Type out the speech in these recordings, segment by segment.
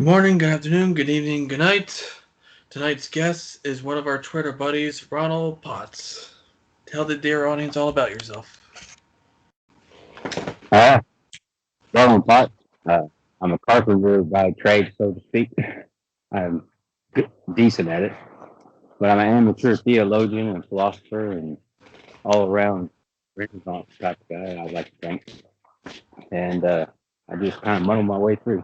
morning, good afternoon, good evening, good night. Tonight's guest is one of our Twitter buddies, Ronald Potts. Tell the dear audience all about yourself. Uh, Ronald Pot. I'm a carpenter by trade, so to speak. I'm decent at it, but I'm an amateur theologian and philosopher and all around Renaissance type of guy, I like to think. And I just kind of muddle my way through.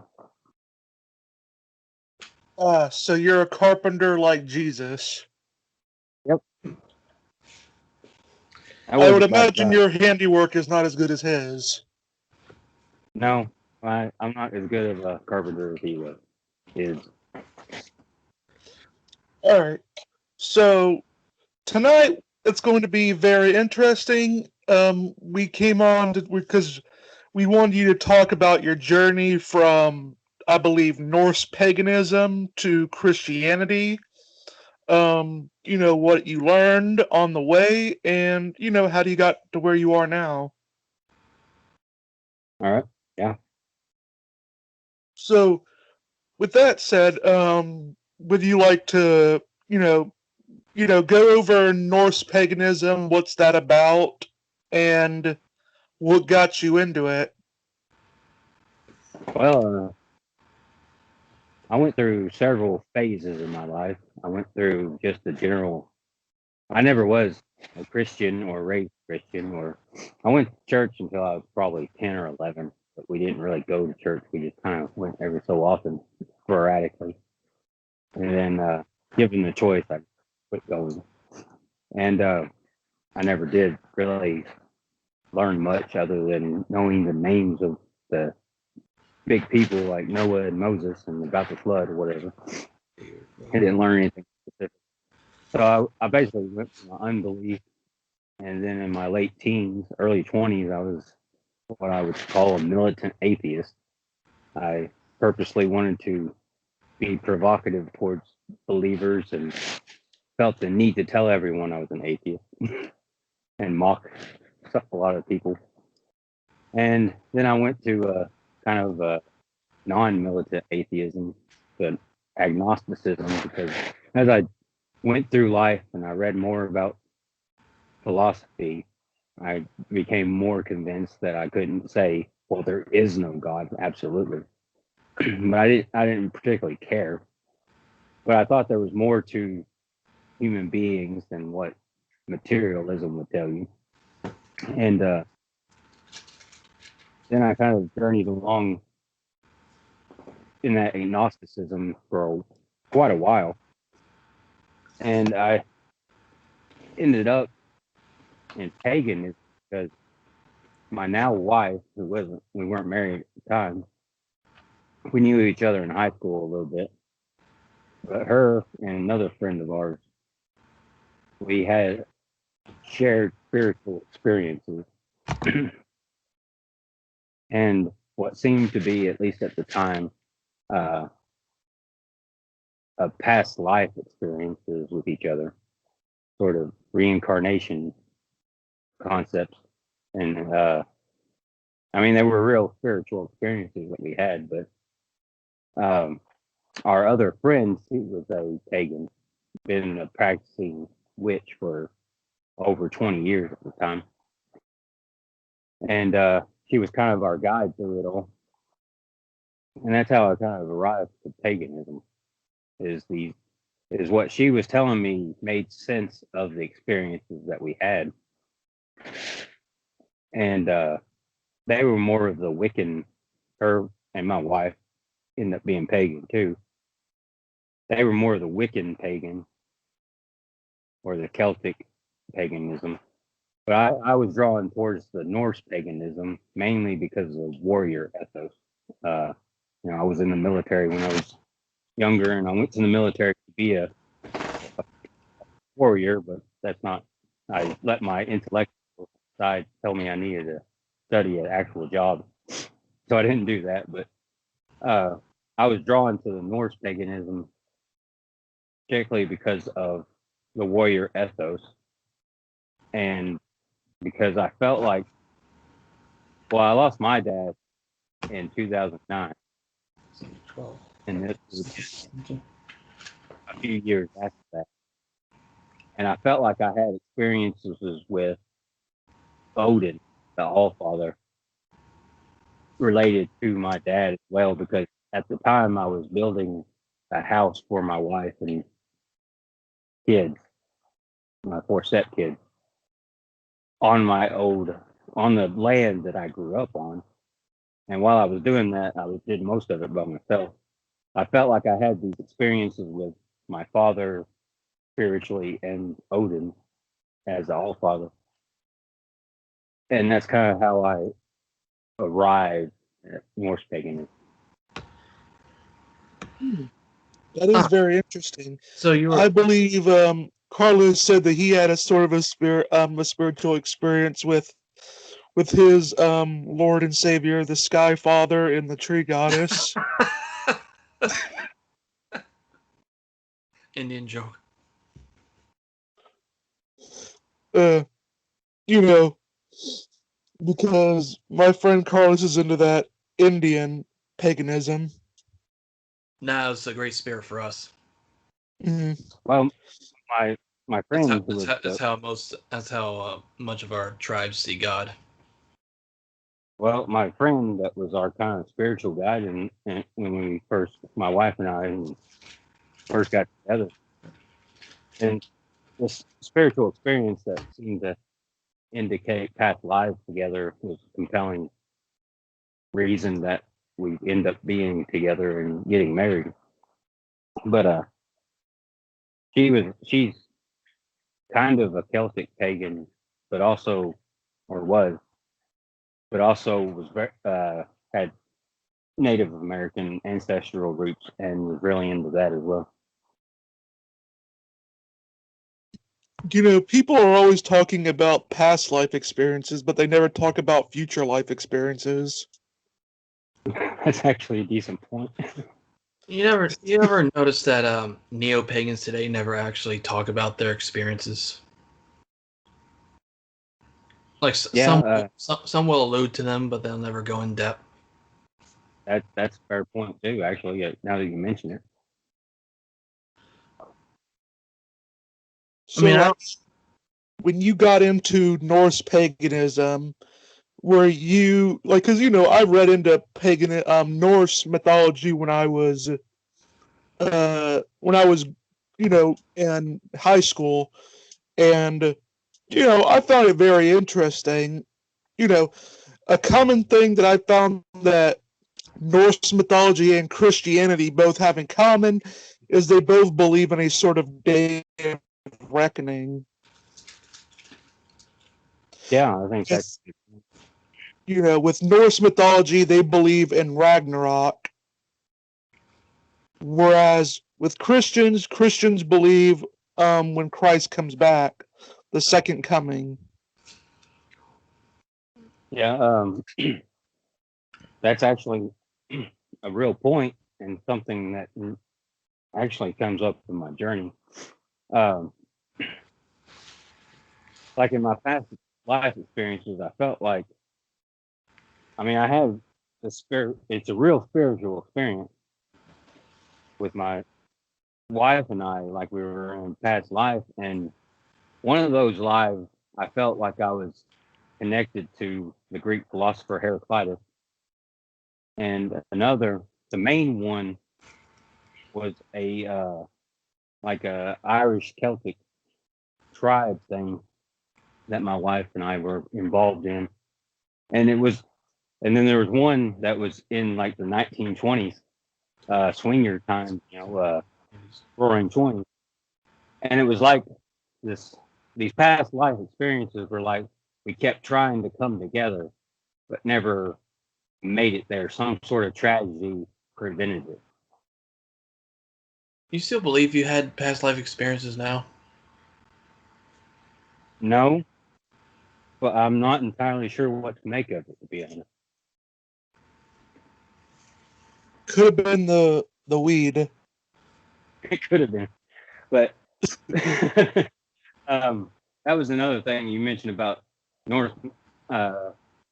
So you're a carpenter like Jesus. Yep. I would imagine your handiwork is not as good as his. No, I'm not as good of a carpenter as he is. All right. So tonight it's going to be very interesting. We came on because we wanted you to talk about your journey from, I believe, Norse paganism to Christianity. What you learned on the way, and how you got to where you are now. All right. Yeah. So, with that said, would you like to, go over Norse paganism? What's that about, and what got you into it? Well, I went through several phases in my life. I went through just the general. I never was a Christian or raised Christian, or I went to church until I was probably 10 or 11, but we didn't really go to church. We just kind of went every so often, sporadically. And then, given the choice, I quit going. And I never did really learn much other than knowing the names of the big people like Noah and Moses and about the flood or whatever. I didn't learn anything specific. So I basically went from unbelief, and then in my late teens, early 20s, I was what I would call a militant atheist. I purposely wanted to be provocative towards believers and felt the need to tell everyone I was an atheist and mock a lot of people. And then I went to kind of a non-militant atheism, but agnosticism, because as I went through life and I read more about philosophy, I became more convinced that I couldn't say, well, there is no God, absolutely. But I didn't particularly care. But I thought there was more to human beings than what materialism would tell you. And then I kind of journeyed along in that agnosticism for quite a while. And I ended up in paganism because my now wife, we weren't married at the time, we knew each other in high school a little bit. But her and another friend of ours, we had shared spiritual experiences. And what seemed to be, at least at the time, uh, of past life experiences with each other, sort of reincarnation concepts. And I mean, they were real spiritual experiences that we had, but our other friend, he was a pagan, been a practicing witch for over 20 years at the time. And she was kind of our guide through it all. And that's how I kind of arrived to paganism. Is what she was telling me made sense of the experiences that we had. And they were more of the Wiccan. Her and my wife ended up being pagan too. They were more of the Wiccan pagan or the Celtic paganism. But I was drawn towards the Norse paganism mainly because of the warrior ethos. I was in the military when I was younger, and I went to the military to be a warrior, but that's not. I let my intellectual side tell me I needed to study an actual job, so I didn't do that. But I was drawn to the Norse paganism, particularly because of the warrior ethos, and because I felt like, well, I lost my dad in 2009, and this was a few years after that. And I felt like I had experiences with Odin, the Allfather, related to my dad as well, because at the time I was building a house for my wife and kids, my 4 stepkids, on on the land that I grew up on. And while I was doing that, did most of it by myself. I felt like I had these experiences with my father spiritually and Odin as the Allfather. And that's kind of how I arrived at Norse paganism. That is very interesting. So you were I believe Carlos said that he had a sort of a spiritual experience with his Lord and Savior, the Sky Father and the Tree Goddess. Indian joke. You know, because my friend Carlos is into that Indian paganism. Nah, it's a great spirit for us. Mm-hmm. Well, my friend who was That's how much of our tribes see God. well, my friend that was our kind of spiritual guide, and when my wife and I first got together, and this spiritual experience that seemed to indicate past lives together was a compelling reason that we end up being together and getting married. But she's kind of a Celtic pagan, but also was had Native American ancestral roots and was really into that as well. You know, people are always talking about past life experiences, but they never talk about future life experiences. That's actually a decent point. You ever notice that neo pagans today never actually talk about their experiences? Like Yeah, some will allude to them, but they'll never go in depth. that's a fair point too. Actually, now that you mention it. So, when you got into Norse paganism, were you like? Because I read into pagan Norse mythology when I was in high school, and I found it very interesting. You know, a common thing that I found that Norse mythology and Christianity both have in common is they both believe in a sort of day of reckoning. Yeah, I think that's With Norse mythology, they believe in Ragnarok, whereas with Christians believe when Christ comes back, the second coming. yeah. That's actually a real point and something that actually comes up in my journey. Um, like in my past life experiences, I felt like, I have the spirit. It's a real spiritual experience with my wife and I, like we were in past life. And one of those lives, I felt like I was connected to the Greek philosopher Heraclitus, and another, the main one, was a Irish Celtic tribe thing that my wife and I were involved in, and and then there was one that was in like the 1920s, swinger time, roaring 20s, and it was like this. These past life experiences were like we kept trying to come together, but never made it there. Some sort of tragedy prevented it. You still believe you had past life experiences now? No, but I'm not entirely sure what to make of it, to be honest. Could have been the weed. It could have been, but that was another thing you mentioned about Norse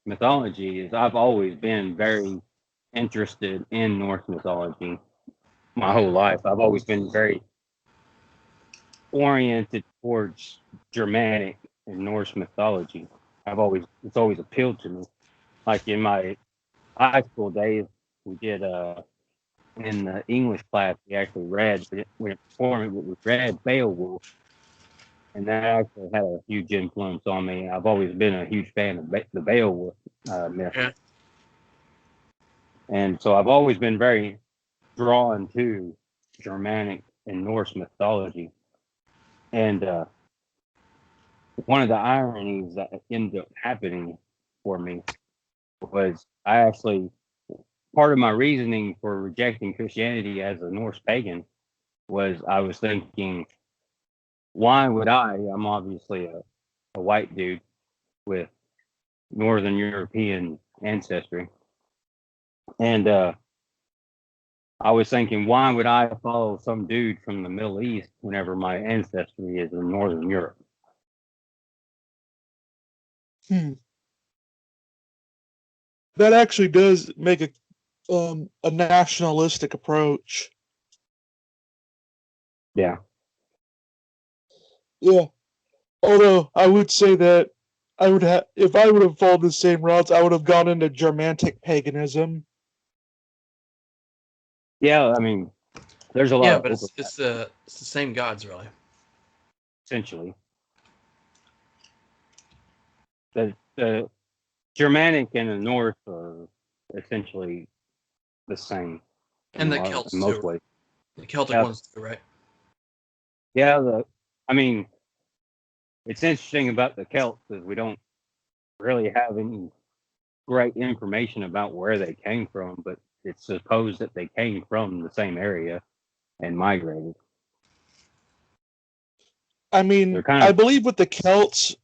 mythology. Is I've always been very interested in Norse mythology. my whole life. I've always been very oriented towards Germanic and Norse mythology. It's always appealed to me. Like in my high school days, we did in the English class we actually read we read Beowulf, and that actually had a huge influence on me. I've always been a huge fan of the Beowulf myth, Yeah. and so I've always been very drawn to Germanic and Norse mythology. And one of the ironies that ended up happening for me was part of my reasoning for rejecting Christianity as a Norse pagan was I was thinking, why would I'm obviously a white dude with Northern European ancestry. And I was thinking, why would I follow some dude from the Middle East whenever my ancestry is in Northern Europe? That actually does make a nationalistic approach. Yeah. Yeah. Although I would say that I would have, if I would have followed the same routes, I would have gone into Germanic paganism. Yeah, I mean, there's a lot Yeah, of but overlap, it's the same gods really. essentially. The Germanic and the North are essentially the same And the in Celts most too. ways. The Celtic Yeah, ones too, right? yeah. I mean, it's interesting about the Celts is we don't really have any great information about where they came from, but it's supposed that they came from the same area and migrated. I mean, They're kind I of believe with the Celts,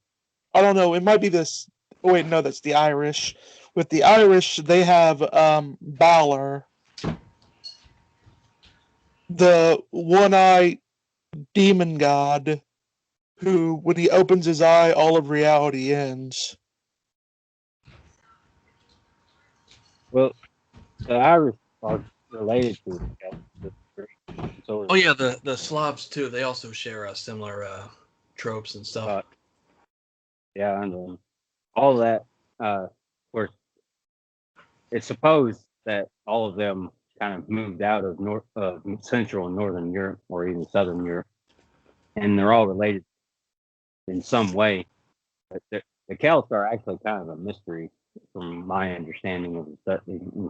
I don't know, it might be this. Oh, wait, no, that's the Irish. With the Irish, they have Balor, the one-eye demon god, who, when he opens his eye, all of reality ends. well, the Irish are related to the Celts to a degree. So, Oh yeah, the Slavs too. They also share similar tropes and stuff. yeah, and all that. Of course, it's supposed that all of them kind of moved out of Central and Northern Europe, or even Southern Europe, and they're all related in some way. But the Celts are actually kind of a mystery, from my understanding of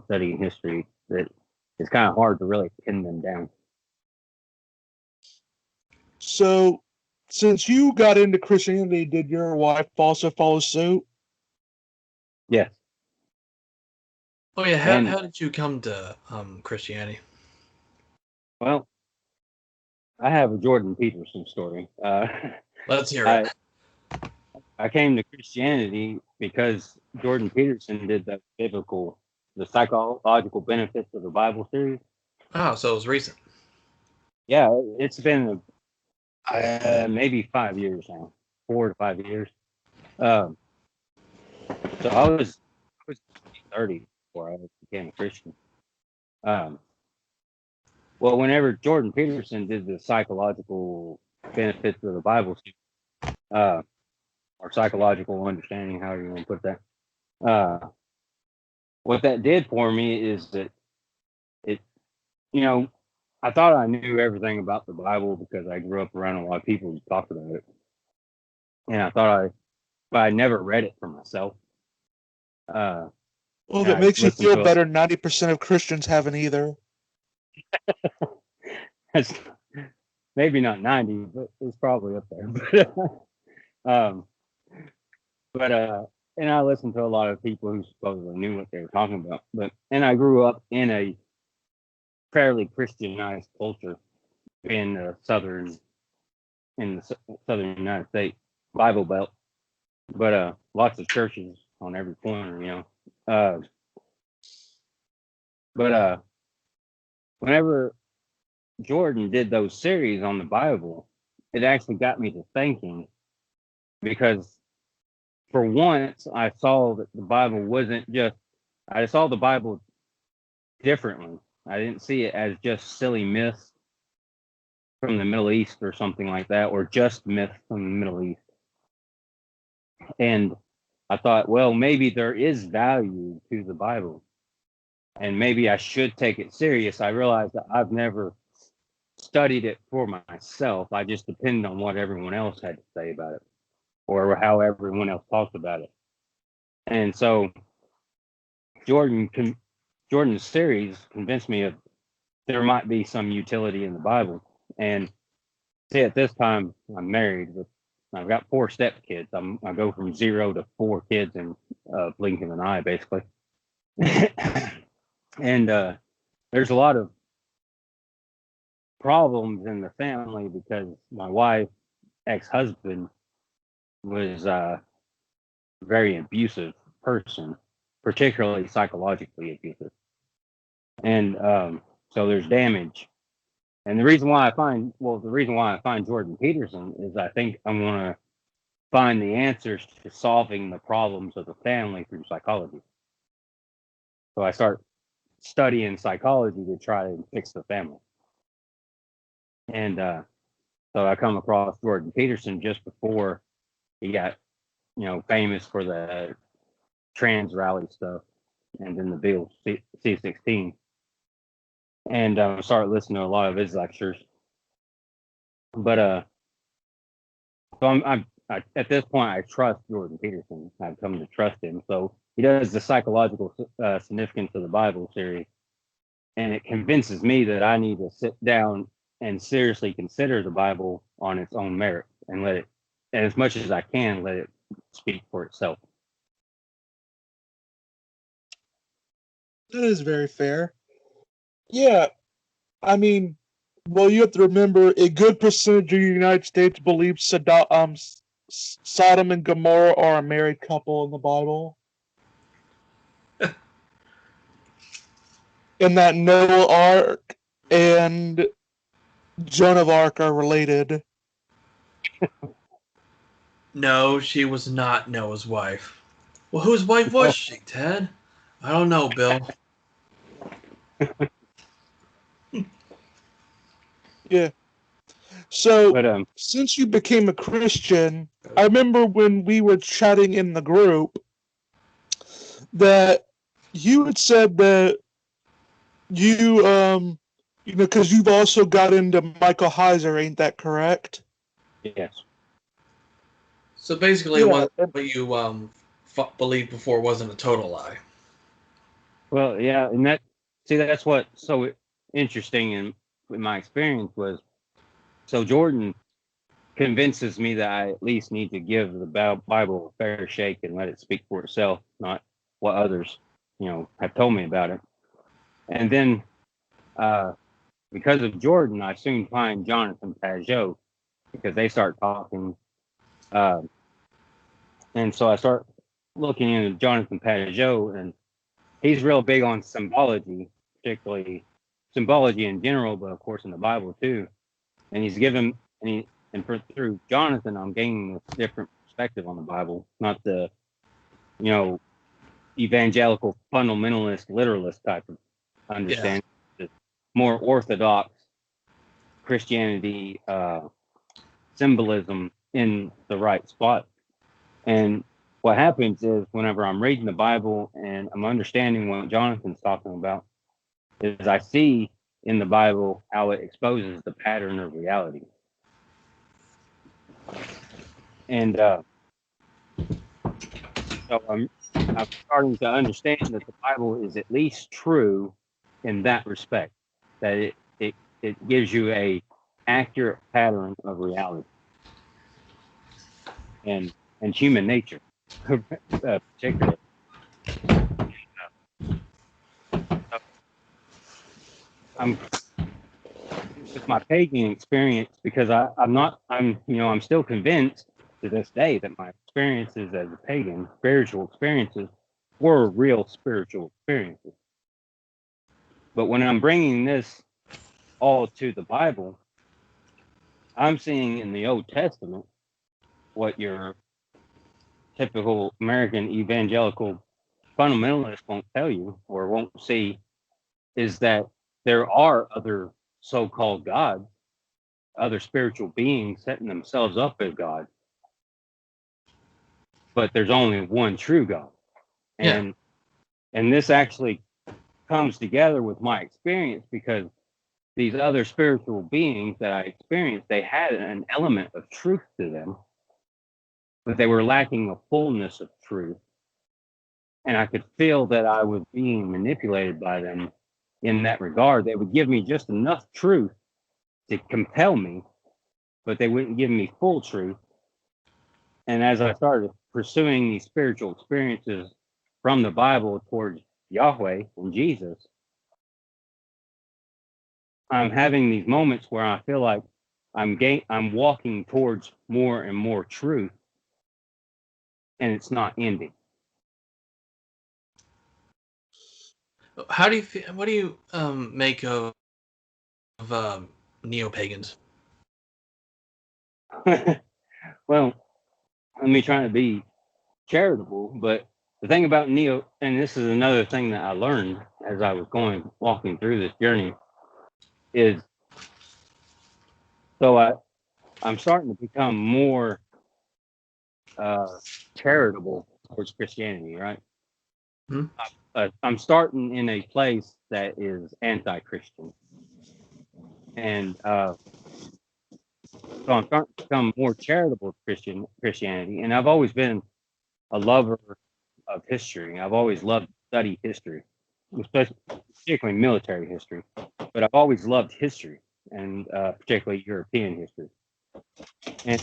studying history. That it's kind of hard to really pin them down. So, since you got into Christianity, did your wife also follow suit? Yes, Oh yeah, and how did you come to Christianity? well, I have a Jordan Peterson story. Let's hear it. I I came to Christianity because Jordan Peterson did the psychological benefits of the Bible series. Oh, so it was recent. Yeah, it's been maybe 5 years now, 4 to 5 years. Um, so I was 30 before I became a Christian. Um, well, whenever Jordan Peterson did the psychological benefits of the Bible series, or psychological understanding, however you want to put that. What that did for me is that it, you know, I thought I knew everything about the Bible because I grew up around a lot of people who talked about it, and but I never read it for myself. Uh, Well, if and it I makes you listened feel to better, 90% of Christians haven't either. it. Maybe not 90, but it's probably up there. um, but and I listened to a lot of people who supposedly knew what they were talking about. And I grew up in a fairly Christianized culture in the southern United States Bible Belt, but lots of churches on every corner, Uh, but whenever Jordan did those series on the Bible, it actually got me to thinking because for once I saw that the Bible wasn't just I saw the Bible differently. I didn't see it as just silly myths from the Middle East or something like that, or just myths from the Middle East. And I thought, well, maybe there is value to the Bible, and maybe I should take it serious. I realized that I've never studied it for myself. I just depended on what everyone else had to say about it, or how everyone else talked about it. And so Jordan's series convinced me of there might be some utility in the Bible. And see, at this time, I'm married with, I've got 4 stepkids. I go from 0 to 4 kids in blink of an eye, basically. And there's a lot of problems in the family because my wife, ex-husband, was a very abusive person, particularly psychologically abusive. And so there's damage. And the reason why I find Jordan Peterson is I think I'm going to find the answers to solving the problems of the family through psychology. So I start studying psychology to try to fix the family. And so I come across Jordan Peterson just before he got, famous for the trans rally stuff and then the bill C-16. And started listening to a lot of his lectures. But so at this point, I trust Jordan Peterson. I've come to trust him. So he does the psychological significance of the Bible series, and it convinces me that I need to sit down and seriously consider the Bible on its own merit and let it, and as much as I can, let it speak for itself. That is very fair. Yeah, I mean, well, you have to remember a good percentage of the United States believes Sodom and Gomorrah are a married couple in the Bible. And that Noah Ark and Joan of Arc are related. No, she was not Noah's wife. Well, whose wife was she, Ted? I don't know, Bill. Yeah. So, But since you became a Christian, I remember when we were chatting in the group that you had said that because you've also got into Michael Heiser, ain't that correct? yes. So basically, Yeah. what you believed before wasn't a total lie. Well, yeah, and that's what's so interesting in my experience was, so Jordan convinces me that I at least need to give the Bible a fair shake and let it speak for itself, not what others, have told me about it. And then, because of Jordan, I soon find Jonathan Pajot because they start talking, and so I start looking into Jonathan Pajot, and he's real big on symbology, particularly symbology in general, but of course in the Bible too. And he's given through Jonathan, I'm gaining a different perspective on the Bible, not the evangelical fundamentalist literalist type of understanding. Yeah. More orthodox Christianity symbolism in the right spot. And what happens is whenever I'm reading the Bible and I'm understanding what Jonathan's talking about, is I see in the Bible how it exposes the pattern of reality. And so I'm starting to understand that the Bible is at least true in that respect, that it gives you a accurate pattern of reality and human nature, particularly. I'm with my pagan experience because I'm still convinced to this day that my experiences as a pagan, spiritual experiences, were real spiritual experiences. But when I'm bringing this all to the Bible, I'm seeing in the Old Testament what your typical American evangelical fundamentalist won't tell you or won't see, is that there are other so-called gods, other spiritual beings setting themselves up as God, but there's only one true God. And this actually comes together with my experience, because these other spiritual beings that I experienced, they had an element of truth to them, but they were lacking a fullness of truth. And I could feel that I was being manipulated by them in that regard. They would give me just enough truth to compel me, but they wouldn't give me full truth. And as I started pursuing these spiritual experiences from the Bible towards Yahweh and Jesus, I'm having these moments where I feel like I'm walking towards more and more truth, and it's not ending. How do you feel? What do you make of neo-pagans? Well, let me try to be charitable, but the thing about and this is another thing that I learned as I was walking through this journey, is so I'm starting to become more charitable towards Christianity, right? Hmm? I'm starting in a place that is anti-Christian, and so I'm starting to become more charitable to Christianity. And I've always been a lover of history. I've always loved to study history, especially particularly military history. But I've always loved history, and particularly European history. And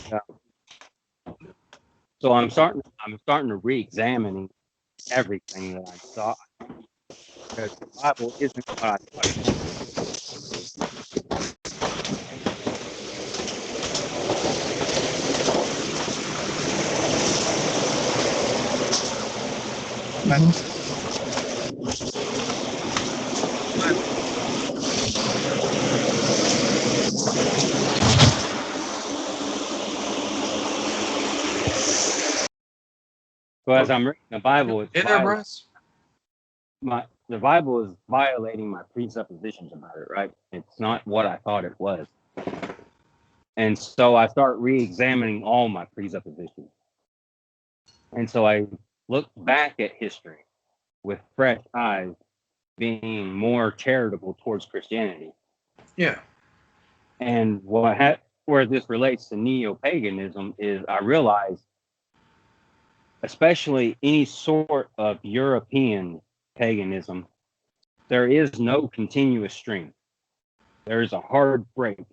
so I'm starting to re-examine everything that I saw, because the Bible isn't what I thought it was. So as I'm reading the Bible, Hey there, Bryce. the Bible is violating my presuppositions about it, right? It's not what I thought it was. And so I start re-examining all my presuppositions. And so I look back at history with fresh eyes, being more charitable towards Christianity. Yeah. And where this relates to neo-paganism is, I realize, especially any sort of European paganism, there is no continuous stream. There is a hard break.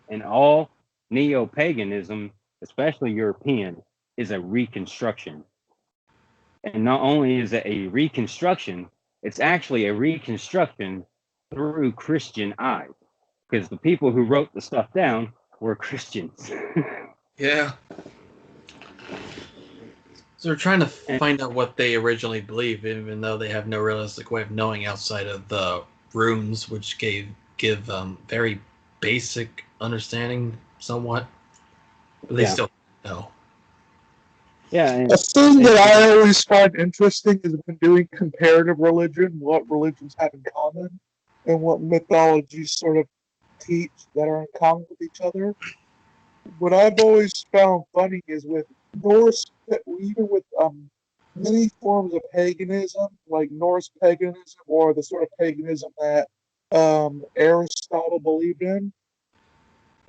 And all neo-paganism, especially European, is a reconstruction. And not only is it a reconstruction, it's actually a reconstruction through Christian eyes, because the people who wrote the stuff down were Christians. Yeah. So they're trying to find out what they originally believe, even though they have no realistic way of knowing outside of the runes, which give very basic understanding, somewhat. But they still know. Yeah. And a thing that I always find interesting is when doing comparative religion, what religions have in common, and what mythologies sort of teach that are in common with each other. What I've always found funny is with Norse, even with many forms of paganism, like Norse paganism or the sort of paganism that Aristotle believed in,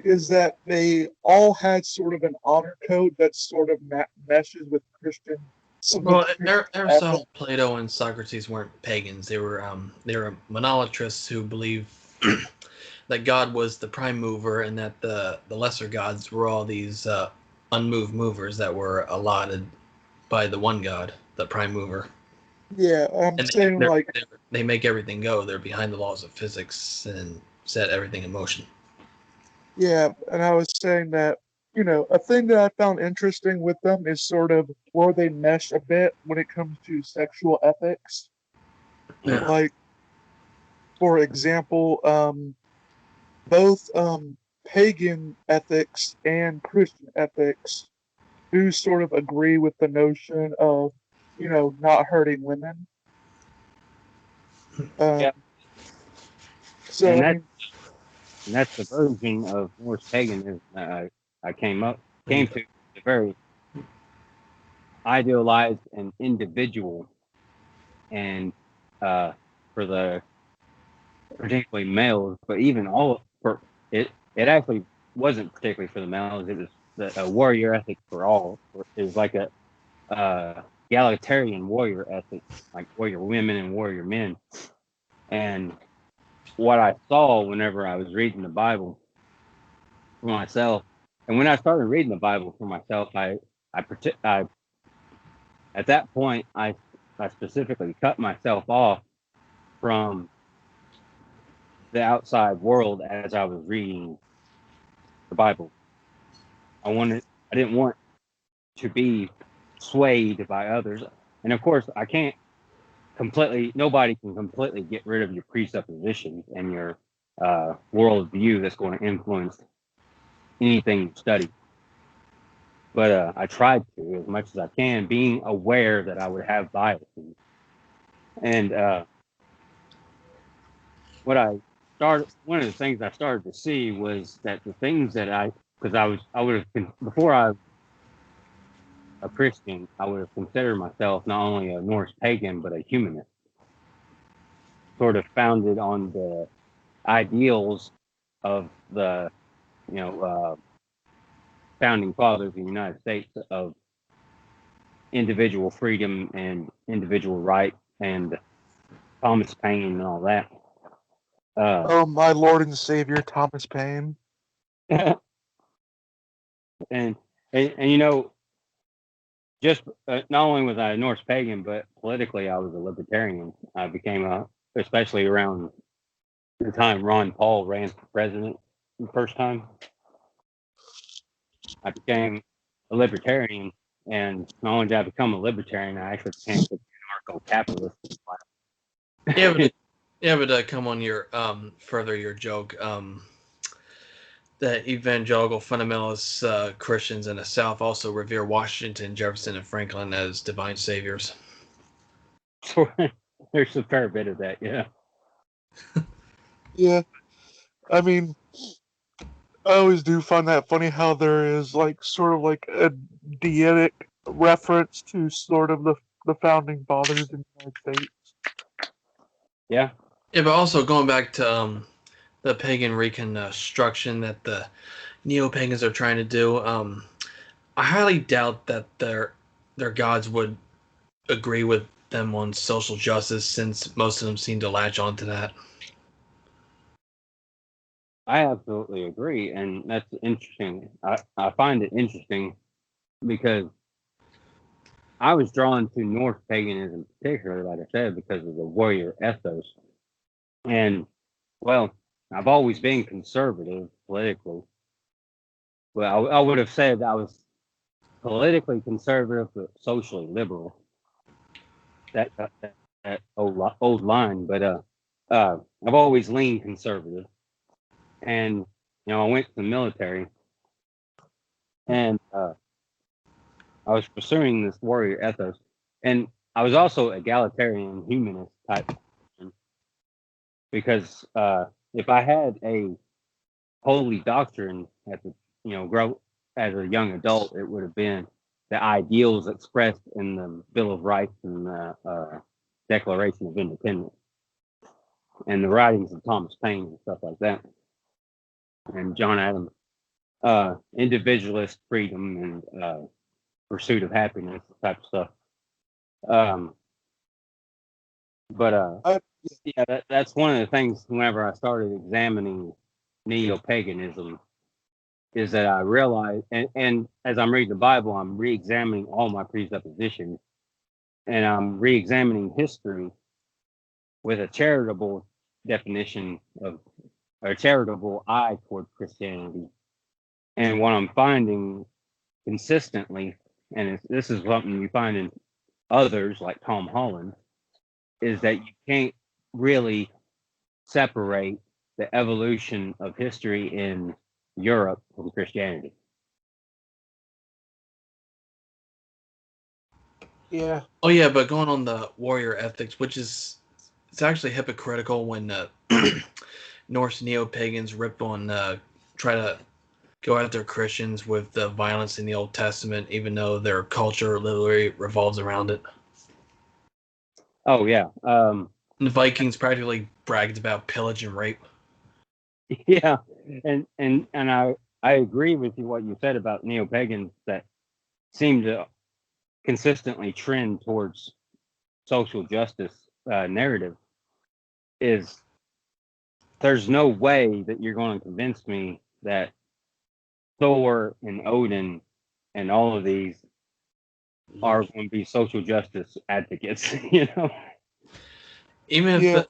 is that they all had sort of an honor code that sort of meshes with Christian. Well, Aristotle, Plato, and Socrates weren't pagans. They were monolatrists who believed that God was the prime mover, and that the lesser gods were all these unmoved movers that were allotted by the one God, the prime mover. Yeah, I'm And saying like they make everything go. They're behind the laws of physics and set everything in motion. Yeah, and I was saying that, a thing that I found interesting with them is sort of where they mesh a bit when it comes to sexual ethics. Yeah. Like, for example, both pagan ethics and Christian ethics do sort of agree with the notion of, not hurting women. Yeah. So And I that's mean, and that's the version of Norse paganism that I came to. The very idealized and individual, and for the particularly males, but even all for it. It actually wasn't particularly for the males. It was a warrior ethic for all. It was like a egalitarian warrior ethic, like warrior women and warrior men. And what I saw whenever I was reading the Bible for myself, and when I started reading the Bible for myself, I at that point I specifically cut myself off from the outside world as I was reading the Bible. I didn't want to be swayed by others. And of course, nobody can completely get rid of your presuppositions and your worldview that's going to influence anything you study. But I tried to as much as I can, being aware that I would have biases. And one of the things I started to see was that the things that before I was a Christian, I would have considered myself not only a Norse pagan, but a humanist, sort of founded on the ideals of the, founding fathers of the United States of individual freedom and individual right, and Thomas Paine and all that. oh my Lord and Savior, Thomas Paine. and just not only was I a Norse pagan, but politically I was a libertarian. I became especially around the time Ron Paul ran for president the first time, I became a libertarian. And not only did I become a libertarian, I actually became an anarcho-capitalist. But come on, your further your joke. That evangelical fundamentalist Christians in the South also revere Washington, Jefferson, and Franklin as divine saviors. There's a fair bit of that, yeah. Yeah, I mean, I always do find that funny how there is like sort of like a deitic reference to sort of the founding fathers in the United States. Yeah. Yeah, but also going back to the pagan reconstruction that the neo-pagans are trying to do, I highly doubt that their gods would agree with them on social justice, since most of them seem to latch onto that. I absolutely agree, and that's interesting. I find it interesting because I was drawn to Norse paganism, particularly, like I said, because of the warrior ethos. And, well, I've always been conservative politically. Well, I would have said I was politically conservative, but socially liberal. That old line, but I've always leaned conservative. And I went to the military, and I was pursuing this warrior ethos, and I was also egalitarian humanist type person, because if I had a holy doctrine at the grow as a young adult, it would have been the ideals expressed in the Bill of Rights and the Declaration of Independence and the writings of Thomas Paine and stuff like that, and John Adams, individualist freedom and pursuit of happiness type of stuff. But yeah, that's one of the things whenever I started examining neo-paganism, is that I realized, and as I'm reading the Bible, I'm re-examining all my presuppositions, and I'm re-examining history with a charitable definition of, or a charitable eye toward Christianity. And what I'm finding consistently, and this is something you find in others like Tom Holland, is that you can't really separate the evolution of history in Europe from Christianity. Yeah. Oh yeah, but going on the warrior ethics, which is, it's actually hypocritical when Norse neo-pagans rip on, try to go after Christians with the violence in the Old Testament, even though their culture literally revolves around it. Oh yeah. And the Vikings practically bragged about pillage and rape. Yeah, and I agree with you what you said about neo-pagans that seem to consistently trend towards social justice narrative. Is there's no way that you're going to convince me that Thor and Odin and all of these are going to be social justice advocates, you know? Even if Yeah.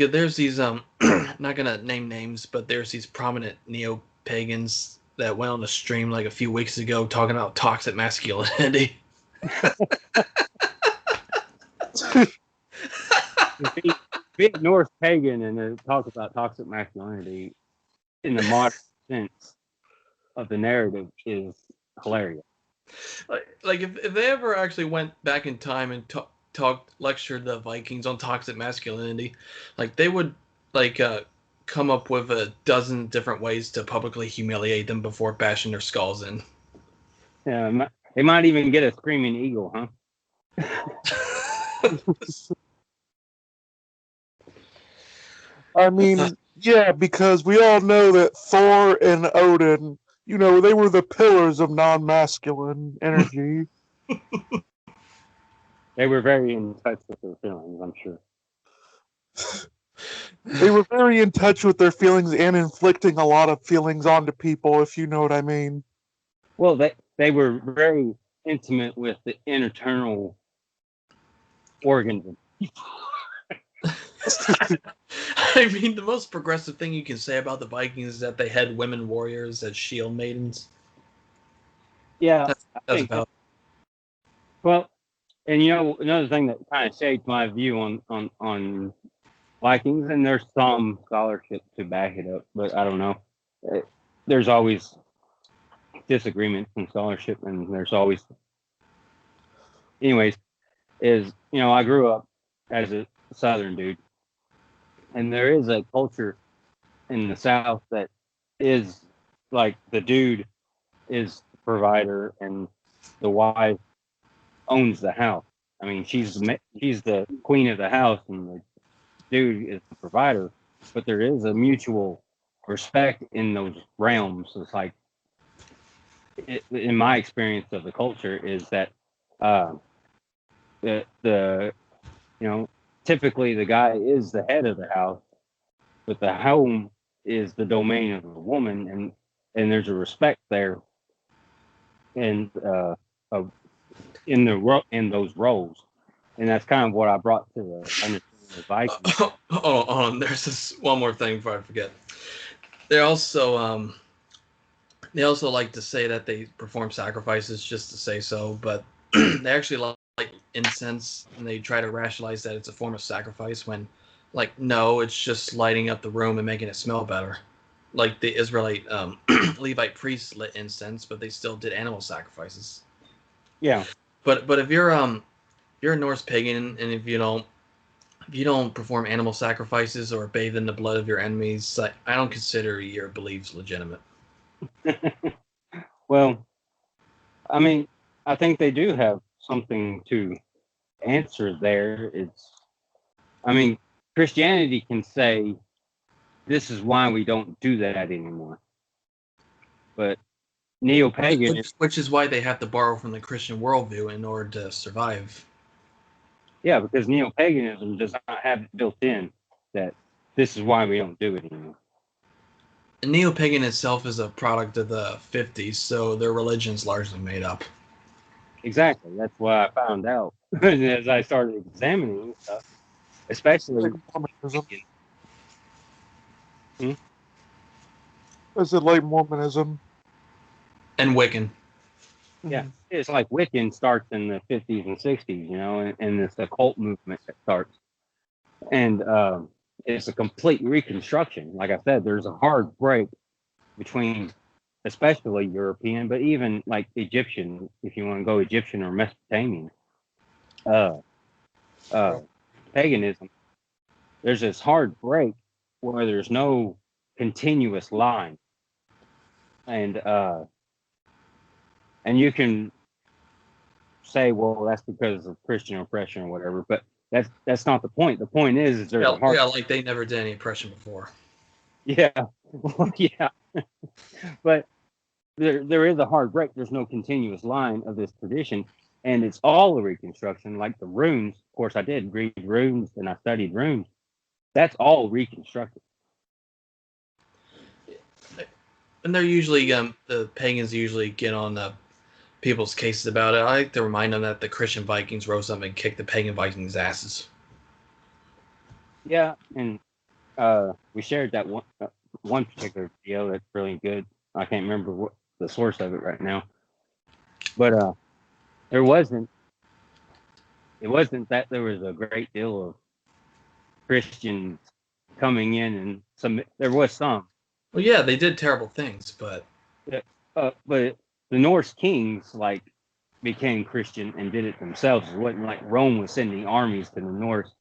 there's these not gonna name names, but there's these prominent neo-pagans that went on the stream like a few weeks ago talking about toxic masculinity. Be Norse pagan and talk about toxic masculinity in the modern sense of the narrative is hilarious. Like if they ever actually went back in time and lectured the Vikings on toxic masculinity, like they would like come up with a dozen different ways to publicly humiliate them before bashing their skulls in. Yeah, they might even get a screaming eagle, huh? I mean, yeah, because we all know that Thor and Odin, they were the pillars of non-masculine energy. They were very in touch with their feelings, I'm sure. They were very in touch with their feelings and inflicting a lot of feelings onto people, if you know what I mean. Well, they were very intimate with the internal organs. I mean, the most progressive thing you can say about the Vikings is that they had women warriors as shield maidens. Yeah, that's about. Well, and another thing that kind of shaped my view on Vikings, and there's some scholarship to back it up, but I don't know. There's always disagreements in scholarship, and there's always, anyways, is I grew up as a Southern dude, and there is a culture in the South that is like the dude is the provider and the wife owns the house. I mean, she's the queen of the house and the dude is the provider, but there is a mutual respect in those realms. It's like, in my experience of the culture, is that the typically the guy is the head of the house, but the home is the domain of the woman, and there's a respect there, and in those roles, and that's kind of what I brought to the understanding of Vikings. Hold on, there's this one more thing before I forget. They also like to say that they perform sacrifices just to say so, but they actually like incense, and they try to rationalize that it's a form of sacrifice when, like, no, it's just lighting up the room and making it smell better. Like the Israelite Levite priests lit incense, but they still did animal sacrifices. Yeah. But if you're a Norse pagan, and if you don't perform animal sacrifices or bathe in the blood of your enemies, I don't consider your beliefs legitimate. Well, I mean, I think they do have something to answer there. I mean, Christianity can say this is why we don't do that anymore, but neo-pagan, which is why they have to borrow from the Christian worldview in order to survive. Yeah, because neo-paganism does not have it built in that this is why we don't do it anymore. And neo-pagan itself is a product of the 50s, so their religion's largely made up. Exactly. That's what I found out as I started examining stuff, especially Mormonism. Is it like Mormonism? And Wiccan. Yeah, it's like Wiccan starts in the 50s and 60s, and it's a cult movement that starts. And it's a complete reconstruction. Like I said, there's a hard break between especially European, but even like Egyptian, if you want to go Egyptian or Mesopotamian, paganism. There's this hard break where there's no continuous line, and you can say, well, that's because of Christian oppression or whatever, but that's not the point. The point is there's a hard. Yeah, like they never did any oppression before. Yeah, well, yeah, but there is a hard break. There's no continuous line of this tradition, and it's all a reconstruction. Like the runes, of course, I did read runes and I studied runes. That's all reconstructed. And they're usually the pagans usually get on people's cases about it. I like to remind them that the Christian Vikings rose up and kicked the pagan Vikings' asses. Yeah, and we shared that one particular video that's really good. I can't remember what the source of it right now, but it wasn't that there was a great deal of Christians coming in, and there was some. Well, yeah, they did terrible things, but the Norse kings became Christian and did it themselves. It wasn't like Rome was sending armies to the Norse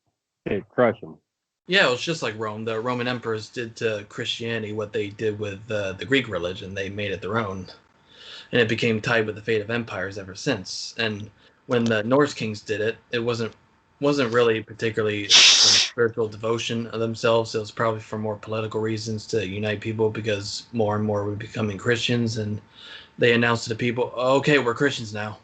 to crush them. Yeah, it was just like Rome. The Roman emperors did to Christianity what they did with the Greek religion. They made it their own, and it became tied with the fate of empires ever since. And when the Norse kings did it, it wasn't really particularly spiritual devotion of themselves. It was probably for more political reasons to unite people, because more and more were becoming Christians, and they announced to the people, "Okay, we're Christians now."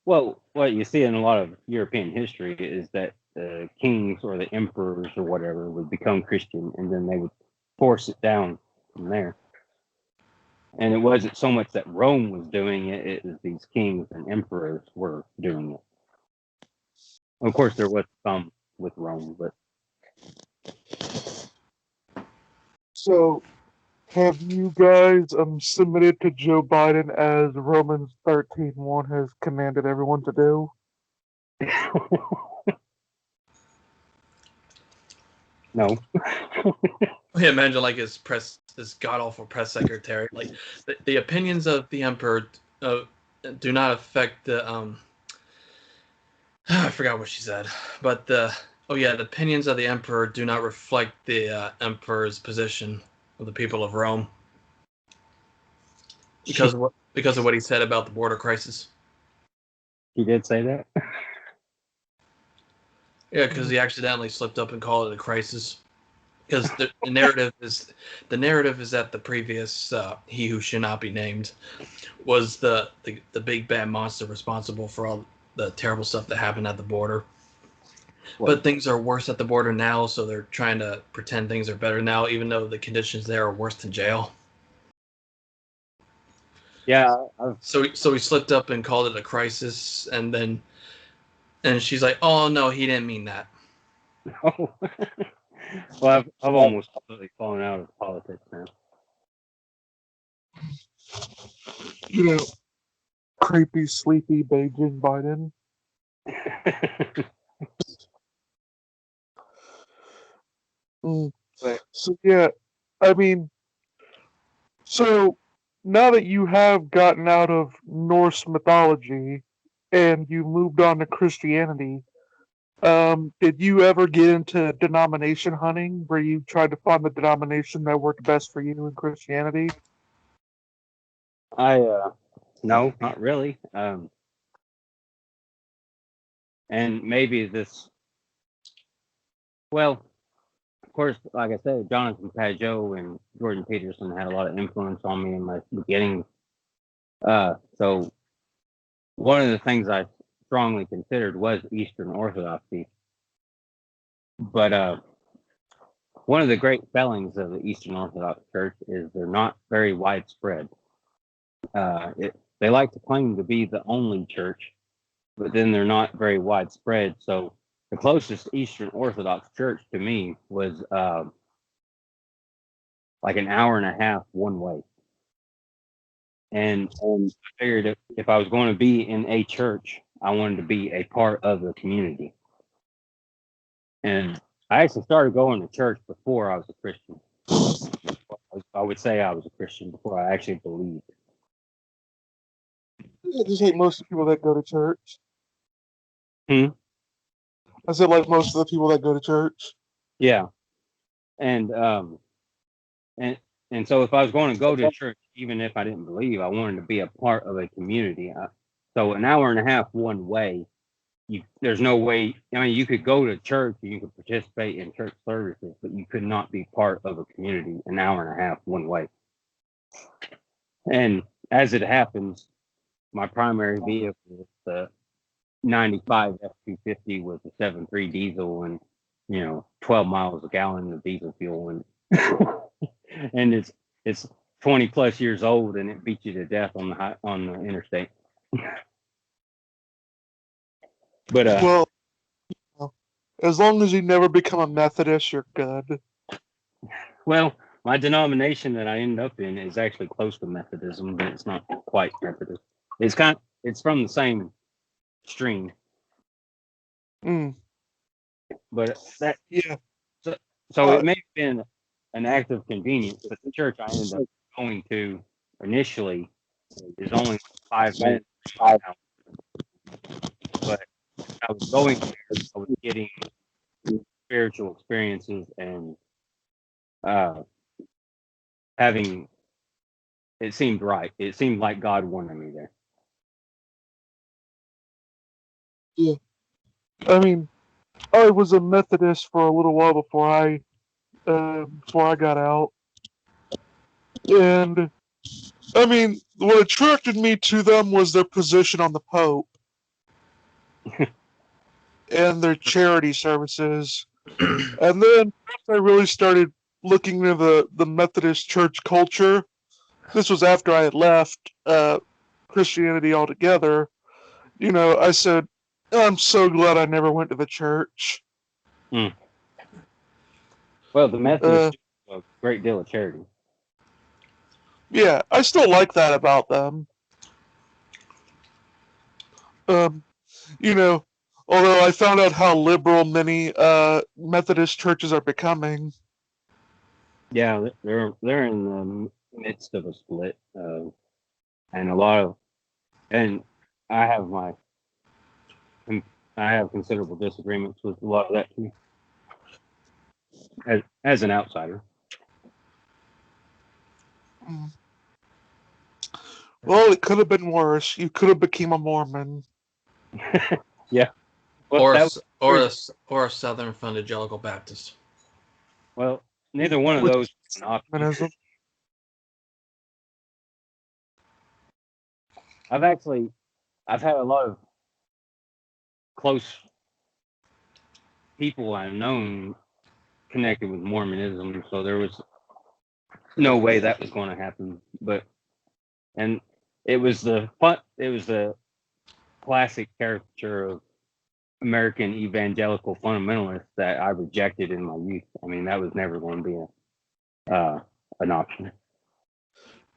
Well, what you see in a lot of European history is that the kings or the emperors or whatever would become Christian, and then they would force it down from there. And it wasn't so much that Rome was doing it, it was these kings and emperors were doing it. Of course, there was some with Rome, but... So, have you guys submitted to Joe Biden as Romans 13:1 has commanded everyone to do? No. Yeah, imagine like his god awful press secretary. Like the opinions of the emperor do not affect the I forgot what she said, but the opinions of the emperor do not reflect the emperor's position of the people of Rome, because of what he said about the border crisis. He did say that? Yeah, because he accidentally slipped up and called it a crisis. Because the narrative is that the previous he who should not be named was the big bad monster responsible for all the terrible stuff that happened at the border. What? But things are worse at the border now, so they're trying to pretend things are better now, even though the conditions there are worse than jail. Yeah. So he slipped up and called it a crisis, and she's like, "Oh no, he didn't mean that." No. Well, I've almost completely fallen out of politics now. You know, creepy, sleepy Beijing Biden. So yeah, I mean, so now that you have gotten out of Norse mythology and you moved on to Christianity, did you ever get into denomination hunting, where you tried to find the denomination that worked best for you in Christianity? No, not really. And maybe this, well, of course, like I said, Jonathan Pageau and Jordan Peterson had a lot of influence on me in my beginning. So one of the things I strongly considered was Eastern Orthodoxy. But one of the great failings of the Eastern Orthodox Church is they're not very widespread. They like to claim to be the only church, but then they're not very widespread. So the closest Eastern Orthodox church to me was like an hour and a half one way. And I figured if I was going to be in a church, I wanted to be a part of the community. And I actually started going to church before I was a Christian. I would say I was a Christian before I actually believed. I just hate most of the people that go to church. I said, like most of the people that go to church. Yeah. and and and so if I was going to go to church, even if I didn't believe, I wanted to be a part of a community. So an hour and a half one way, there's no way. I mean, you could go to church, you could participate in church services, but you could not be part of a community an hour and a half one way. And as it happens, my primary vehicle was the 95 F-250 with a 7.3 diesel and 12 miles a gallon of diesel fuel, and and it's 20 plus years old, and it beats you to death on the interstate. But well, as long as you never become a Methodist, you're good. Well, my denomination that I end up in is actually close to Methodism, but it's not quite Methodist. It's from the same stream. But that so it may have been an act of convenience, but the church I ended up going to initially is only 5 minutes. But I was going there, I was getting spiritual experiences and having. It seemed right. It seemed like God wanted me there. Yeah. I mean, I was a Methodist for a little while before I got out, and I mean, what attracted me to them was their position on the Pope and their charity services. And then I really started looking into the Methodist church culture. This was after I had left Christianity altogether. I said, I'm so glad I never went to the church. Well, the Methodists do a great deal of charity. Yeah, I still like that about them. Although I found out how liberal many Methodist churches are becoming. Yeah, they're in the midst of a split, and I have considerable disagreements with a lot of that too, as an outsider. Well, it could have been worse. You could have become a Mormon. Yeah. Well, or a Southern Evangelical Baptist. Well, neither one of those. I've had a lot of close people I've known connected with Mormonism, so there was no way that was going to happen. And it was the classic caricature of American evangelical fundamentalists that I rejected in my youth. I mean, that was never going to be an option.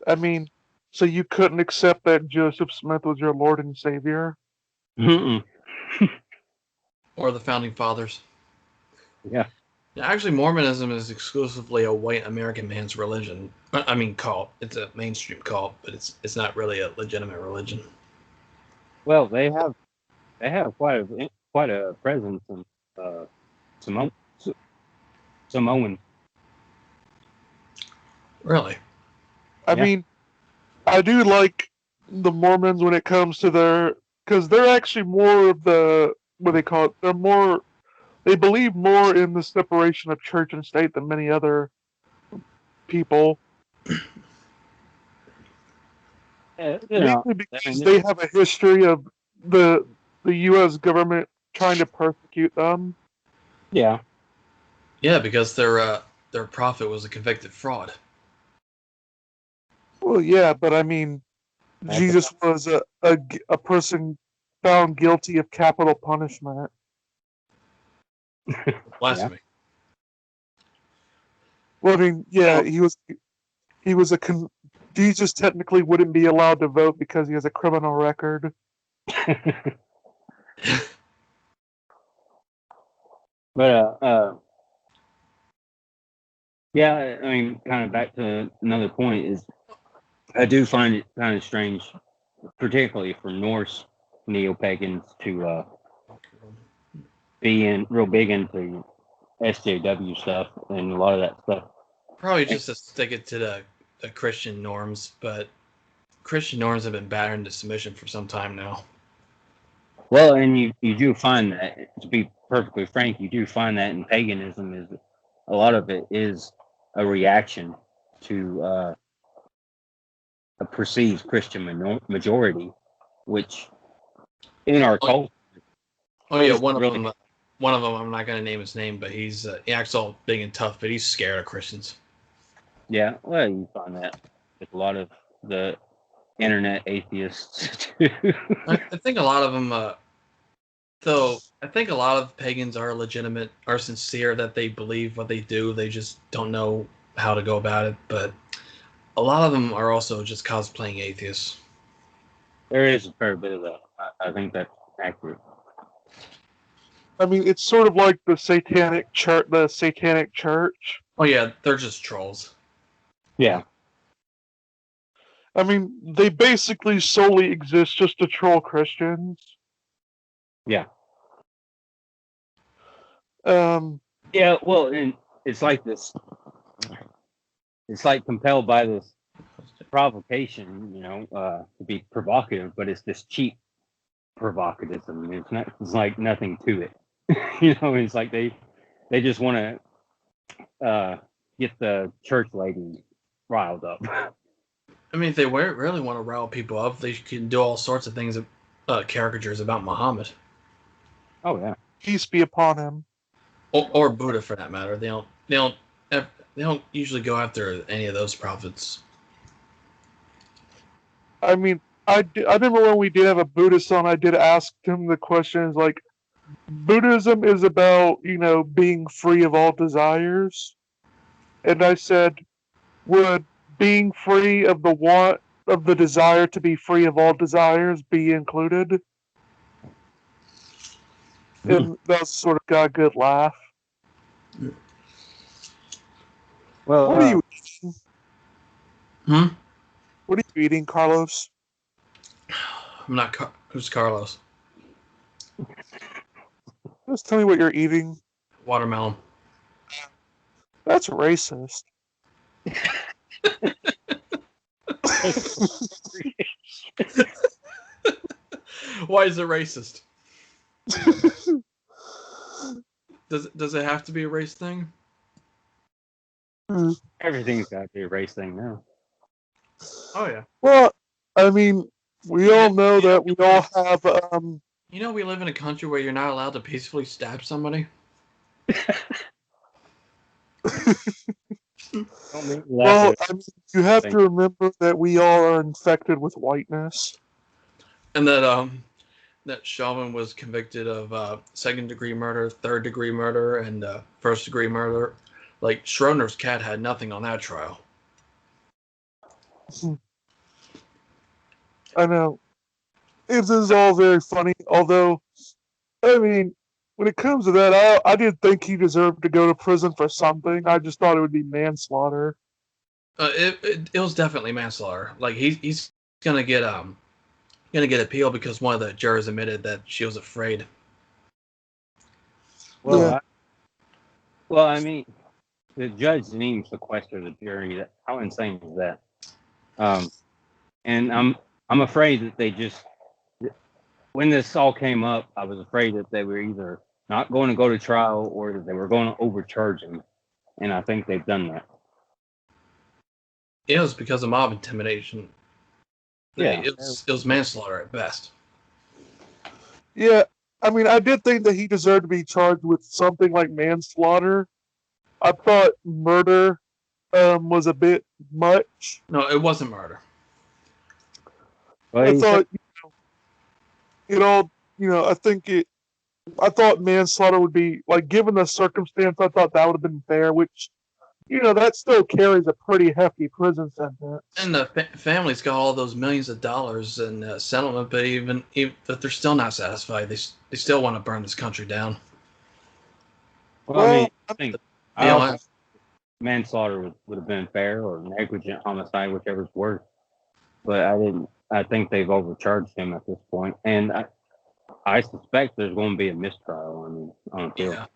I mean, so you couldn't accept that Joseph Smith was your Lord and Savior? Or the Founding Fathers? Yeah. Actually, Mormonism is exclusively a white American man's religion. I mean, cult. It's a mainstream cult, but it's not really a legitimate religion. Well, they have quite a presence in Samoan. Really? I mean, I do like the Mormons when it comes to because they're actually more of what they call it. They believe more in the separation of church and state than many other people. Mainly because they have a history of the U.S. government trying to persecute them. Yeah. Yeah, because their prophet was a convicted fraud. Well, yeah, but I mean, Jesus was a person found guilty of capital punishment. Blasphemy. Well, I mean, yeah, he was Jesus technically wouldn't be allowed to vote because he has a criminal record. But yeah, I mean, kind of back to another point is, I do find it kind of strange, particularly for Norse neo-pagans, to be real big into SJW stuff and a lot of that stuff. Probably just to stick it to the Christian norms, but Christian norms have been battered into submission for some time now. Well, and you do find that, to be perfectly frank, you do find that in paganism is a lot of it is a reaction to a perceived Christian majority, which in our culture. Oh yeah, one of them. I'm not going to name his name, but he acts all big and tough, but he's scared of Christians. Yeah, well, you find that with a lot of the internet atheists too. I think a lot of them, though. I think a lot of pagans are legitimate, are sincere that they believe what they do. They just don't know how to go about it. But a lot of them are also just cosplaying atheists. There is a fair bit of that. I think that's accurate. I mean, it's sort of like the satanic church. The satanic church. Oh yeah, they're just trolls. Yeah. I mean, they basically solely exist just to troll Christians. Yeah. Yeah, well, and it's like this. It's like compelled by this provocation, to be provocative, but it's this cheap provocativism. It's like nothing to it. It's like they just want to get the church ladies riled up. I mean, if they really want to rile people up, they can do all sorts of things, caricatures about Muhammad. Oh yeah, peace be upon him. Or Buddha, for that matter. They don't usually go after any of those prophets. I mean, I remember when we did have a Buddhist on, I did ask him the questions like, Buddhism is about, being free of all desires. And I said, would being free of the want of the desire to be free of all desires be included? And that sort of got a good laugh. Well, what are you eating? What are you eating, Carlos? I'm not. Who's Carlos? Just tell me what you're eating. Watermelon. That's racist. Why is it racist? Does it have to be a race thing? Everything's got to be a race thing now. Oh yeah. Well, I mean, we all know that we all have. We live in a country where you're not allowed to peacefully stab somebody. Well, I mean, you have to remember that we all are infected with whiteness. And that Chauvin was convicted of second-degree murder, third-degree murder, and first-degree murder. Like, Schrodinger's cat had nothing on that trial. I know. It is all very funny, although, I mean, when it comes to that, I didn't think he deserved to go to prison for something. I just thought it would be manslaughter. It was definitely manslaughter. Like, he's gonna get appeal because one of the jurors admitted that she was afraid. Well, yeah. I mean, the judge didn't even sequester the jury. How insane is that? And I'm afraid that they just, when this all came up, I was afraid that they were either not going to go to trial or that they were going to overcharge him, and I think they've done that. It was because of mob intimidation. Yeah, it was manslaughter at best. Yeah, I mean, I did think that he deserved to be charged with something like manslaughter. I thought murder was a bit much. No, it wasn't murder. Well, I thought, I thought manslaughter would be, like, given the circumstance, I thought that would have been fair, which, that still carries a pretty hefty prison sentence. And the family's got all those millions of dollars in settlement, but even but they're still not satisfied. They still want to burn this country down. Well, I think manslaughter would have been fair, or negligent homicide, whichever's worse. But I think they've overcharged him at this point, and I suspect there's going to be a mistrial on appeal. Yeah.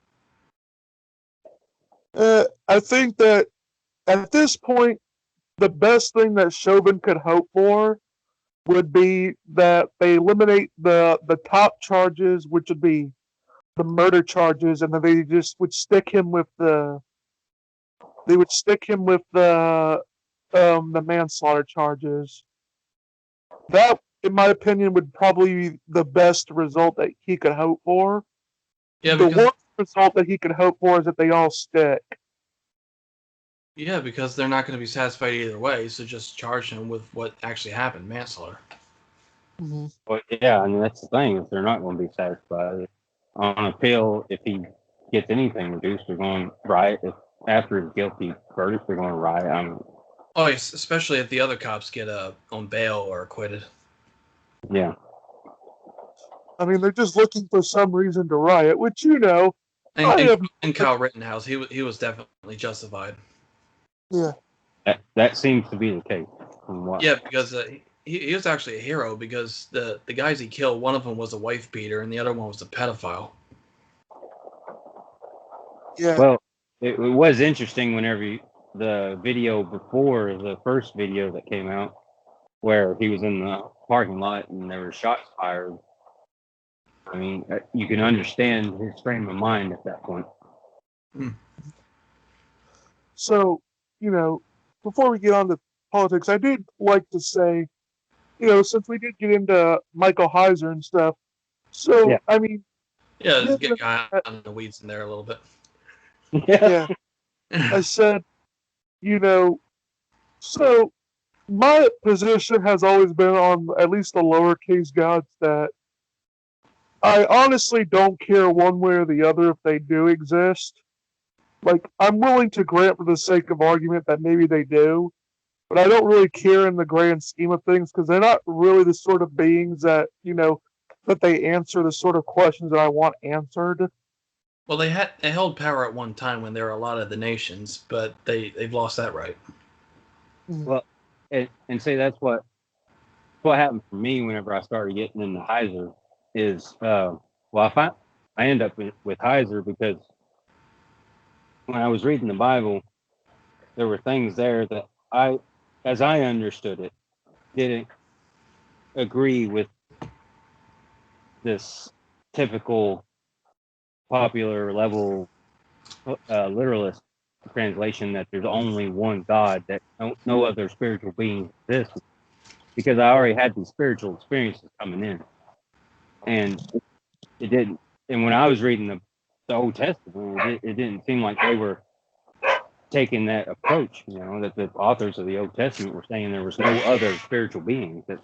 I think that at this point, the best thing that Chauvin could hope for would be that they eliminate the top charges, which would be the murder charges, and then they just would stick him with the manslaughter charges. That, in my opinion, would probably be the best result that he could hope for. Yeah, The because worst result that he could hope for is that they all stick. they're not going to be satisfied either way. So just charge him with what actually happened, manslaughter. Mm-hmm. Well, yeah, I mean that's the thing. If they're not going to be satisfied on appeal, if he gets anything reduced, they're going to riot. If after his guilty verdict, they're going to riot. Oh, yes, especially if the other cops get on bail or acquitted. Yeah. I mean, they're just looking for some reason to riot, which And have, Kyle Rittenhouse, he was definitely justified. Yeah. That seems to be the case. From what? Yeah, because he was actually a hero because the guys he killed, one of them was a wife beater and the other one was a pedophile. Yeah. Well, it was interesting whenever the video before the first video that came out, where he was in the parking lot and there were shots fired. I mean, you can understand his frame of mind at that point. So, before we get on to politics, I did like to say, since we did get into Michael Heiser and stuff, so, Yeah. I mean, Yeah, just get on the weeds in there a little bit. Yeah. I said, so my position has always been on at least the lowercase gods that I honestly don't care one way or the other if they do exist. Like, I'm willing to grant for the sake of argument that maybe they do, but I don't really care in the grand scheme of things because they're not really the sort of beings that, that they answer the sort of questions that I want answered. Well, they held power at one time when there were a lot of the nations, but they've lost that right. Well, and say that's what happened for me whenever I started getting into Heiser is I end up with Heiser because when I was reading the Bible, there were things there that as I understood it, didn't agree with this typical popular level literalist translation that there's only one God, that no other spiritual being exists, because I already had these spiritual experiences coming in, and it didn't. And when I was reading the Old Testament, it didn't seem like they were taking that approach. That the authors of the Old Testament were saying there was no other spiritual beings. That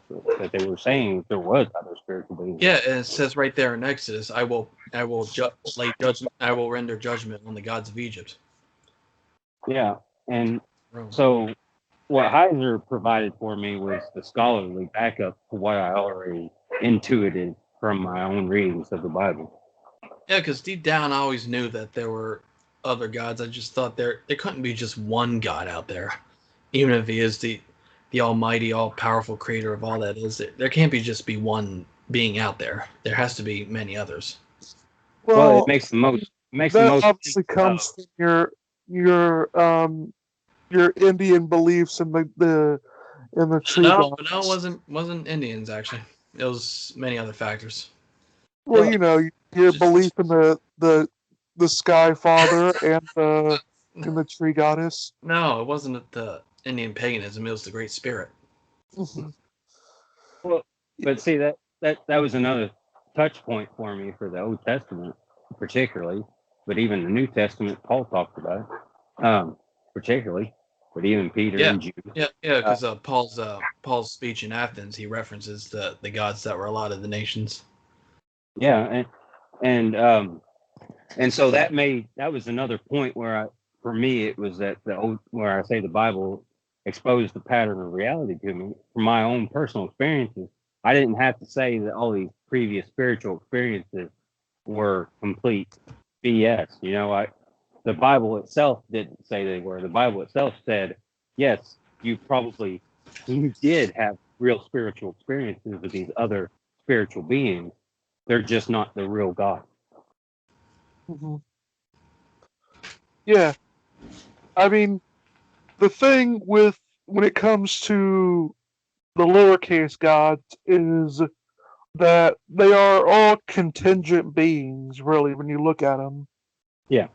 they were saying there was other spiritual beings. Yeah, and it says right there in Exodus, I will lay judgment. I will render judgment on the gods of Egypt. Yeah, and so what Heiser provided for me was the scholarly backup to what I already intuited from my own readings of the Bible. Yeah, because deep down I always knew that there were other gods. I just thought there couldn't be just one God out there, even if he is the almighty, all-powerful creator of all that is. There can't just be one being out there. There has to be many others. Well, it makes the most. That obviously comes from your Indian beliefs in the tree. No, it wasn't Indians actually. It was many other factors. Well, your belief in the Sky Father and the Tree Goddess. No, it wasn't the Indian paganism. It was the Great Spirit. Well, but see that was another touch point for me for the Old Testament, particularly, but even the New Testament, Paul talked about it, particularly, but even Peter and Jude. Yeah, because Paul's speech in Athens, he references the gods that were allotted the nations. Yeah, and so that was another point where for me it was that where I say the Bible exposed the pattern of reality to me from my own personal experiences. I didn't have to say that all these previous spiritual experiences were complete BS. The Bible itself didn't say they were. The Bible itself said, yes, you did have real spiritual experiences with these other spiritual beings. They're just not the real God. Mm-hmm. Yeah, I mean, the thing with when it comes to the lowercase gods is that they are all contingent beings, really, when you look at them. Yeah.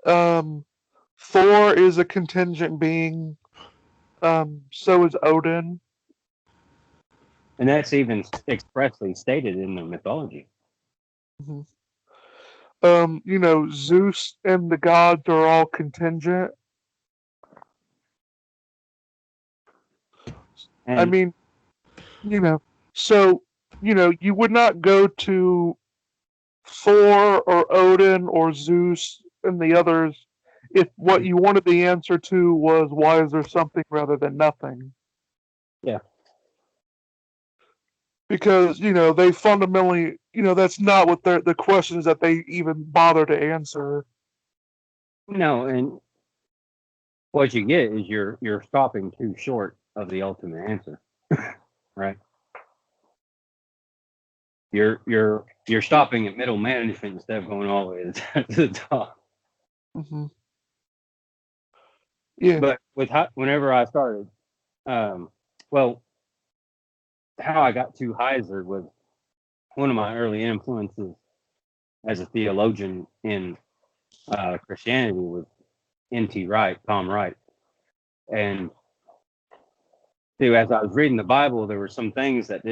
Thor is a contingent being. So is Odin. And that's even expressly stated in the mythology. Mhm. Zeus and the gods are all contingent. I And mean, so, you would not go to Thor or Odin or Zeus and the others if what you wanted the answer to was why is there something rather than nothing. yeah, Because, they fundamentally, that's not what the questions that they even bother to answer. no, and what you get is you're stopping too short of the ultimate answer, right? You're stopping at middle management instead of going all the way to the top. Hmm. Yeah. But whenever I started, well, how I got to Heiser was one of my early influences as a theologian in Christianity was N.T. Wright, Tom Wright, and too, as I was reading the Bible, there were some things that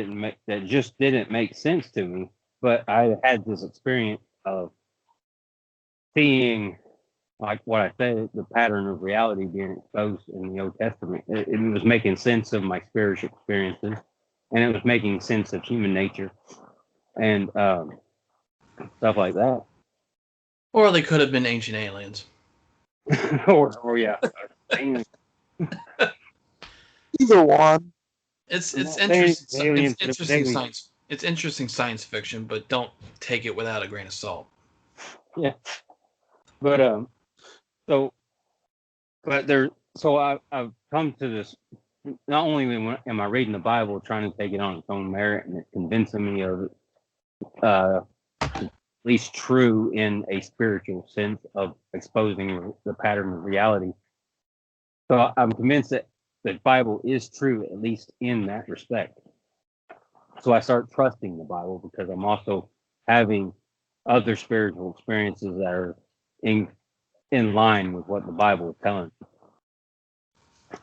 just didn't make sense to me. But I had this experience of seeing, like what I said, the pattern of reality being exposed in the Old Testament. It was making sense of my spiritual experiences, and it was making sense of human nature and stuff like that. Or they could have been ancient aliens. or yeah, Either one. It's aliens, interesting. It's interesting aliens. science. It's interesting science fiction, but don't take it without a grain of salt. Yeah, but so but there, so I've come to this. Not only am I reading the Bible, trying to take it on its own merit, and it's convincing me of it, at least true in a spiritual sense of exposing the pattern of reality. So I'm convinced that the Bible is true, at least in that respect. So I start trusting the Bible because I'm also having other spiritual experiences that are in line with what the Bible is telling me.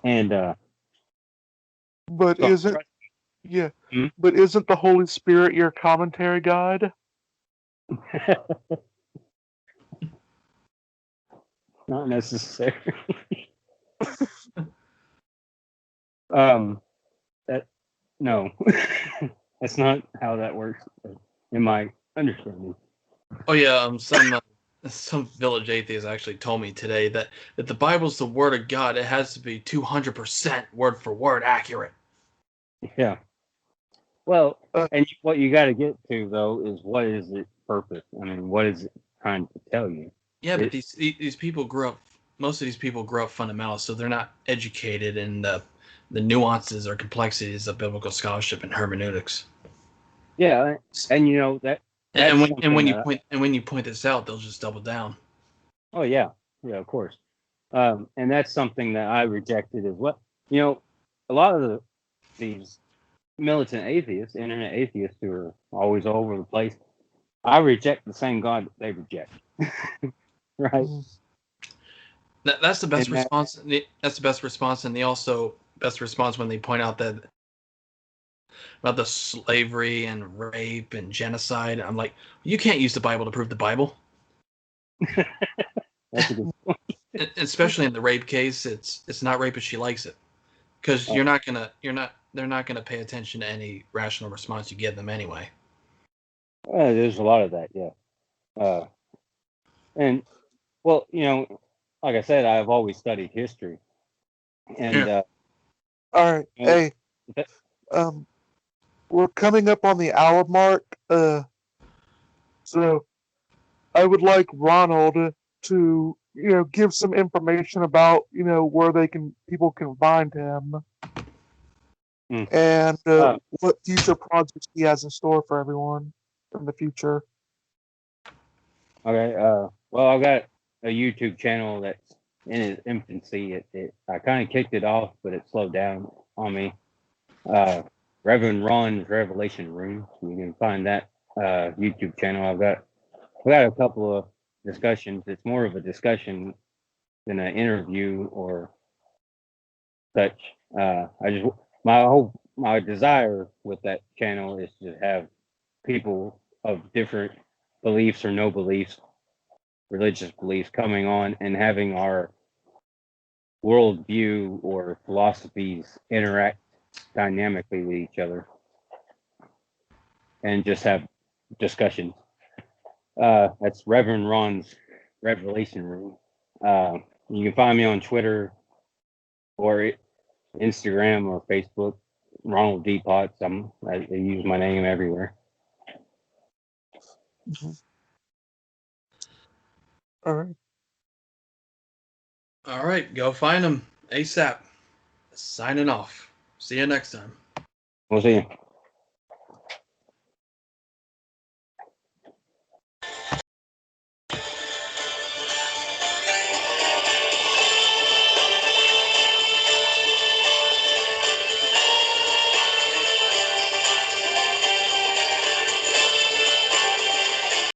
And But so isn't yeah. Hmm? But isn't the Holy Spirit your commentary guide? Not necessary. um, that no, that's not how that works. In my understanding. Oh yeah, some village atheist actually told me today that if the Bible's the word of God, it has to be 200% word for word accurate. Yeah. Well, Uh, and what you got to get to though is what is its purpose? I mean, what is it trying to tell you? Yeah, but these people grew up. Most of these people grew up fundamental, so they're not educated in the nuances or complexities of biblical scholarship and hermeneutics. Yeah, and you know that's something that. When you point this out, they'll just double down. Oh yeah, yeah, of course. And that's something that I rejected as well. You know, a lot of these militant atheists, internet atheists who are always all over the place, I reject the same God that they reject. Right? That's the best And that, response. That's the best response, and the also best response when they point out that about the slavery and rape and genocide. I'm like, you can't use the Bible to prove the Bible. that's a good point. Especially in the rape case, it's not rape if she likes it, because they're not gonna pay attention to any rational response you give them anyway. There's a lot of that, yeah. And well, you know, like I said, I've always studied history, and Yeah. all right. you know, Hey, we're coming up on the hour mark. So I would like Ronald to, give some information about, where people can find him and what future projects he has in store for everyone in the future. okay. Well, I've got a YouTube channel that's in its infancy. I kind of kicked it off, but it slowed down on me. Reverend Ron's Revelation Room. You can find that YouTube channel. We got a couple of discussions. It's more of a discussion than an interview or such. My desire with that channel is to have people of different beliefs or no beliefs, religious beliefs, coming on and having our worldview or philosophies interact dynamically with each other and just have discussions. That's Reverend Ron's Revelation Room. You can find me on Twitter or Instagram or Facebook, Ronald D. Potts. I use my name everywhere. All right. All right, go find him ASAP. Signing off. See you next time. We'll see you.